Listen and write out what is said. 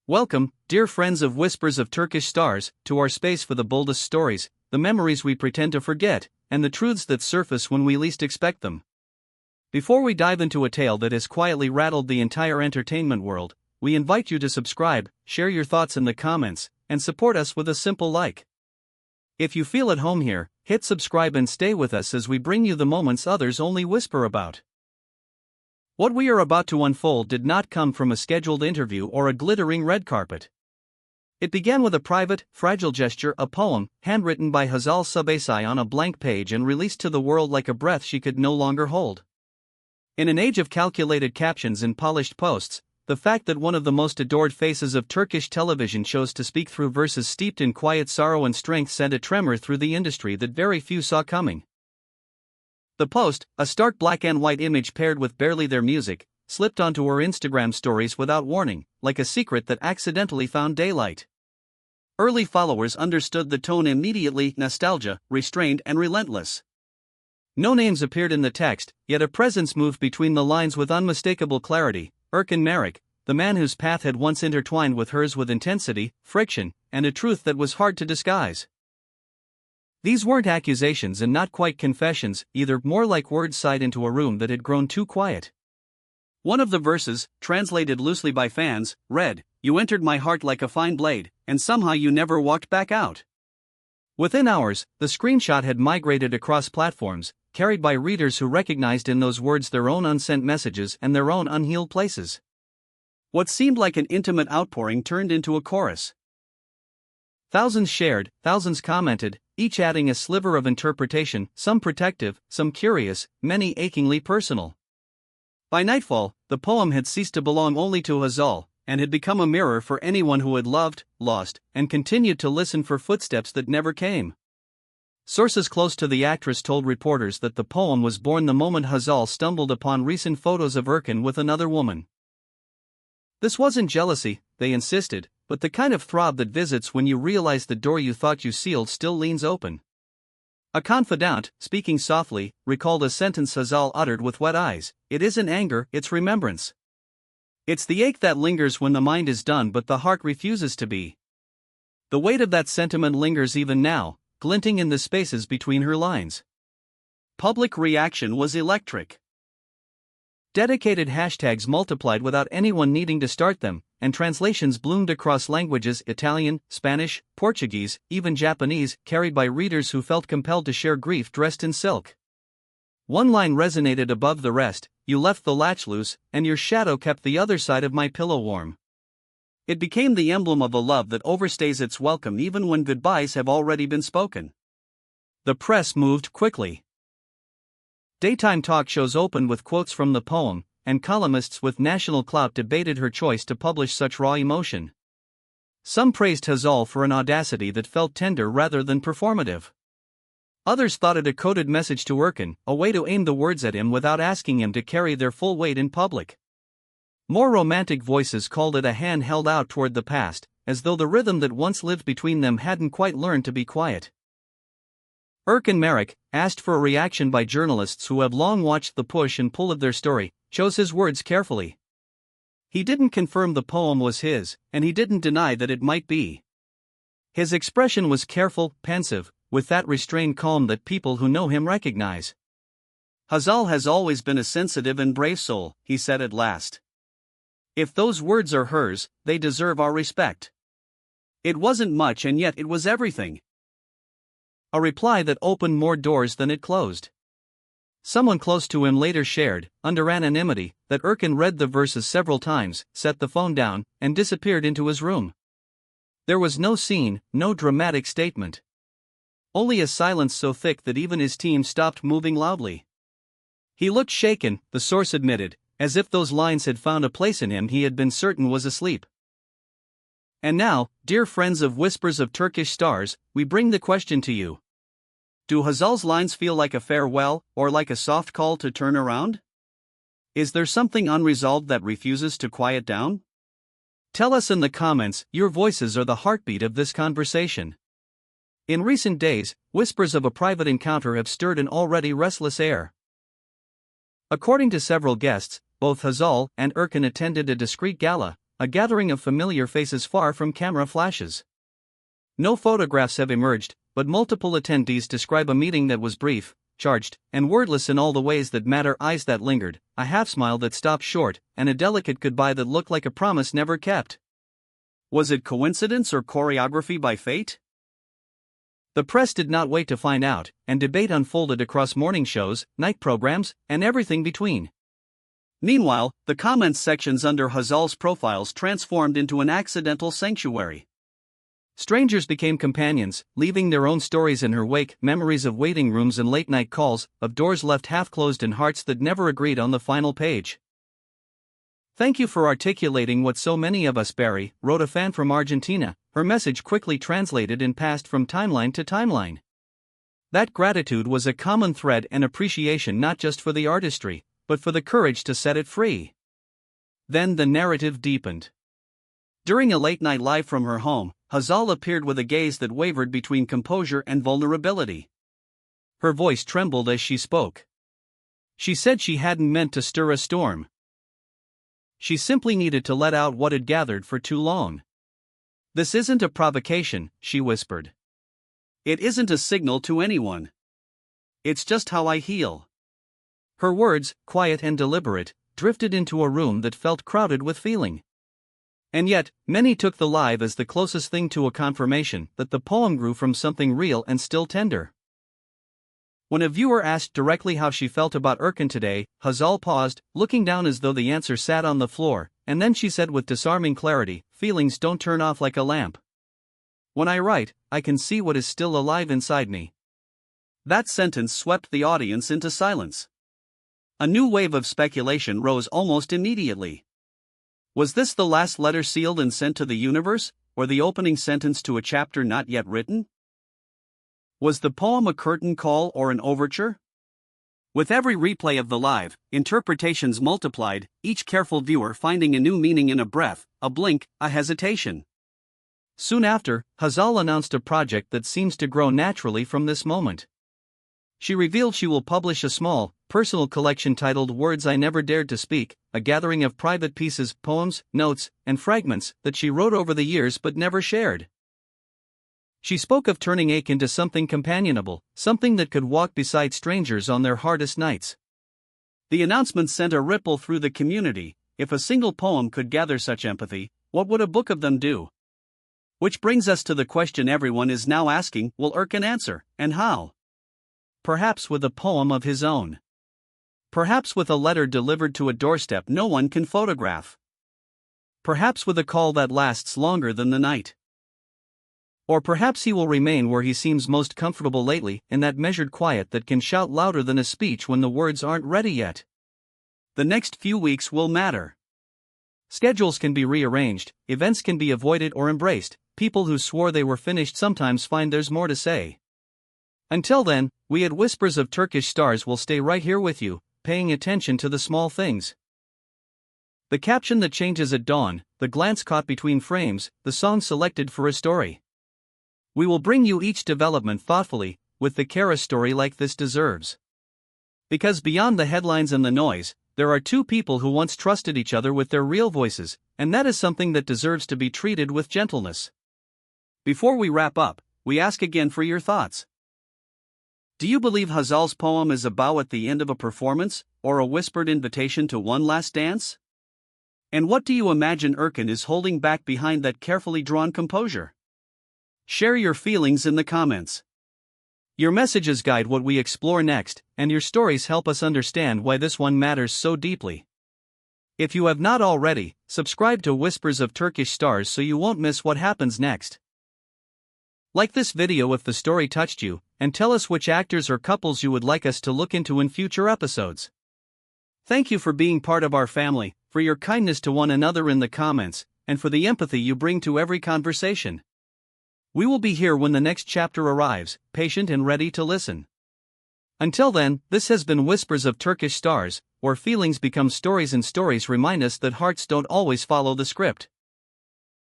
Welcome, dear friends of Whispers of Turkish Stars, to our space for the boldest stories, the memories we pretend to forget, and the truths that surface when we least expect them. Before we dive into a tale that has quietly rattled the entire entertainment world, we invite you to subscribe, share your thoughts in the comments, and support us with a simple like. If you feel at home here, hit subscribe and stay with us as we bring you the moments others only whisper about. What we are about to unfold did not come from a scheduled interview or a glittering red carpet. It began with a private, fragile gesture, a poem, handwritten by Hazal Subasai on a blank page and released to the world like a breath she could no longer hold. In an age of calculated captions and polished posts, the fact that one of the most adored faces of Turkish television chose to speak through verses steeped in quiet sorrow and strength sent a tremor through the industry that very few saw coming. The post, a stark black and white image paired with barely their music, slipped onto her Instagram stories without warning, like a secret that accidentally found daylight. Early followers understood the tone immediately: nostalgia, restrained and relentless. No names appeared in the text, yet a presence moved between the lines with unmistakable clarity: Erkan, the man whose path had once intertwined with hers with intensity, friction, and a truth that was hard to disguise. These weren't accusations and not quite confessions, either, more like words sighed into a room that had grown too quiet. One of the verses, translated loosely by fans, read, "You entered my heart like a fine blade, and somehow you never walked back out." Within hours, the screenshot had migrated across platforms, carried by readers who recognized in those words their own unsent messages and their own unhealed places. What seemed like an intimate outpouring turned into a chorus. Thousands shared, thousands commented, each adding a sliver of interpretation, some protective, some curious, many achingly personal. By nightfall, the poem had ceased to belong only to Hazal, and had become a mirror for anyone who had loved, lost, and continued to listen for footsteps that never came. Sources close to the actress told reporters that the poem was born the moment Hazal stumbled upon recent photos of Erkan with another woman. This wasn't jealousy, they insisted, but the kind of throb that visits when you realize the door you thought you sealed still leans open. A confidant, speaking softly, recalled a sentence Hazal uttered with wet eyes: "It isn't anger, it's remembrance. It's the ache that lingers when the mind is done but the heart refuses to be." The weight of that sentiment lingers even now, glinting in the spaces between her lines. Public reaction was electric. Dedicated hashtags multiplied without anyone needing to start them, and translations bloomed across languages: Italian, Spanish, Portuguese, even Japanese, carried by readers who felt compelled to share grief dressed in silk. One line resonated above the rest: "You left the latch loose, and your shadow kept the other side of my pillow warm." It became the emblem of a love that overstays its welcome even when goodbyes have already been spoken. The press moved quickly. Daytime talk shows opened with quotes from the poem, and columnists with national clout debated her choice to publish such raw emotion. Some praised Hazal for an audacity that felt tender rather than performative. Others thought it a coded message to Erkan, a way to aim the words at him without asking him to carry their full weight in public. More romantic voices called it a hand held out toward the past, as though the rhythm that once lived between them hadn't quite learned to be quiet. Erkan, asked for a reaction by journalists who have long watched the push and pull of their story, chose his words carefully. He didn't confirm the poem was his, and he didn't deny that it might be. His expression was careful, pensive, with that restrained calm that people who know him recognize. "Hazal has always been a sensitive and brave soul," he said at last. "If those words are hers, they deserve our respect." It wasn't much and yet it was everything. A reply that opened more doors than it closed. Someone close to him later shared, under anonymity, that Erkan read the verses several times, set the phone down, and disappeared into his room. There was no scene, no dramatic statement. Only a silence so thick that even his team stopped moving loudly. He looked shaken, the source admitted, as if those lines had found a place in him he had been certain was asleep. And now, dear friends of Whispers of Turkish Stars, we bring the question to you. Do Hazal's lines feel like a farewell, or like a soft call to turn around? Is there something unresolved that refuses to quiet down? Tell us in the comments. Your voices are the heartbeat of this conversation. In recent days, whispers of a private encounter have stirred an already restless air. According to several guests, both Hazal and Erkan attended a discreet gala, a gathering of familiar faces far from camera flashes. No photographs have emerged, but multiple attendees describe a meeting that was brief, charged, and wordless in all the ways that matter. Eyes that lingered, a half-smile that stopped short, and a delicate goodbye that looked like a promise never kept. Was it coincidence or choreography by fate? The press did not wait to find out, and debate unfolded across morning shows, night programs, and everything between. Meanwhile, the comments sections under Hazal's profiles transformed into an accidental sanctuary. Strangers became companions, leaving their own stories in her wake, memories of waiting rooms and late-night calls, of doors left half-closed and hearts that never agreed on the final page. "Thank you for articulating what so many of us bury," wrote a fan from Argentina, her message quickly translated and passed from timeline to timeline. That gratitude was a common thread and appreciation not just for the artistry, but for the courage to set it free. Then the narrative deepened. During a late-night live from her home, Hazal appeared with a gaze that wavered between composure and vulnerability. Her voice trembled as she spoke. She said she hadn't meant to stir a storm. She simply needed to let out what had gathered for too long. "This isn't a provocation," she whispered. "It isn't a signal to anyone. It's just how I heal." Her words, quiet and deliberate, drifted into a room that felt crowded with feeling. And yet, many took the live as the closest thing to a confirmation that the poem grew from something real and still tender. When a viewer asked directly how she felt about Erkan today, Hazal paused, looking down as though the answer sat on the floor, and then she said with disarming clarity, "Feelings don't turn off like a lamp. When I write, I can see what is still alive inside me." That sentence swept the audience into silence. A new wave of speculation rose almost immediately. Was this the last letter sealed and sent to the universe, or the opening sentence to a chapter not yet written? Was the poem a curtain call or an overture? With every replay of the live, interpretations multiplied, each careful viewer finding a new meaning in a breath, a blink, a hesitation. Soon after, Hazal announced a project that seems to grow naturally from this moment. She revealed she will publish a small, personal collection titled Words I Never Dared to Speak, a gathering of private pieces, poems, notes, and fragments that she wrote over the years but never shared. She spoke of turning ache into something companionable, something that could walk beside strangers on their hardest nights. The announcement sent a ripple through the community. If a single poem could gather such empathy, what would a book of them do? Which brings us to the question everyone is now asking: will Erkan answer, and how? Perhaps with a poem of his own. Perhaps with a letter delivered to a doorstep no one can photograph. Perhaps with a call that lasts longer than the night. Or perhaps he will remain where he seems most comfortable lately, in that measured quiet that can shout louder than a speech when the words aren't ready yet. The next few weeks will matter. Schedules can be rearranged, events can be avoided or embraced, people who swore they were finished sometimes find there's more to say. Until then, we at Whispers of Turkish Stars will stay right here with you, paying attention to the small things. The caption that changes at dawn, the glance caught between frames, the song selected for a story. We will bring you each development thoughtfully, with the care a story like this deserves. Because beyond the headlines and the noise, there are two people who once trusted each other with their real voices, and that is something that deserves to be treated with gentleness. Before we wrap up, we ask again for your thoughts. Do you believe Hazal's poem is a bow at the end of a performance, or a whispered invitation to one last dance? And what do you imagine Erkan is holding back behind that carefully drawn composure? Share your feelings in the comments. Your messages guide what we explore next, and your stories help us understand why this one matters so deeply. If you have not already, subscribe to Whispers of Turkish Stars so you won't miss what happens next. Like this video if the story touched you, and tell us which actors or couples you would like us to look into in future episodes. Thank you for being part of our family, for your kindness to one another in the comments, and for the empathy you bring to every conversation. We will be here when the next chapter arrives, patient and ready to listen. Until then, this has been Whispers of Turkish Stars, where feelings become stories and stories remind us that hearts don't always follow the script.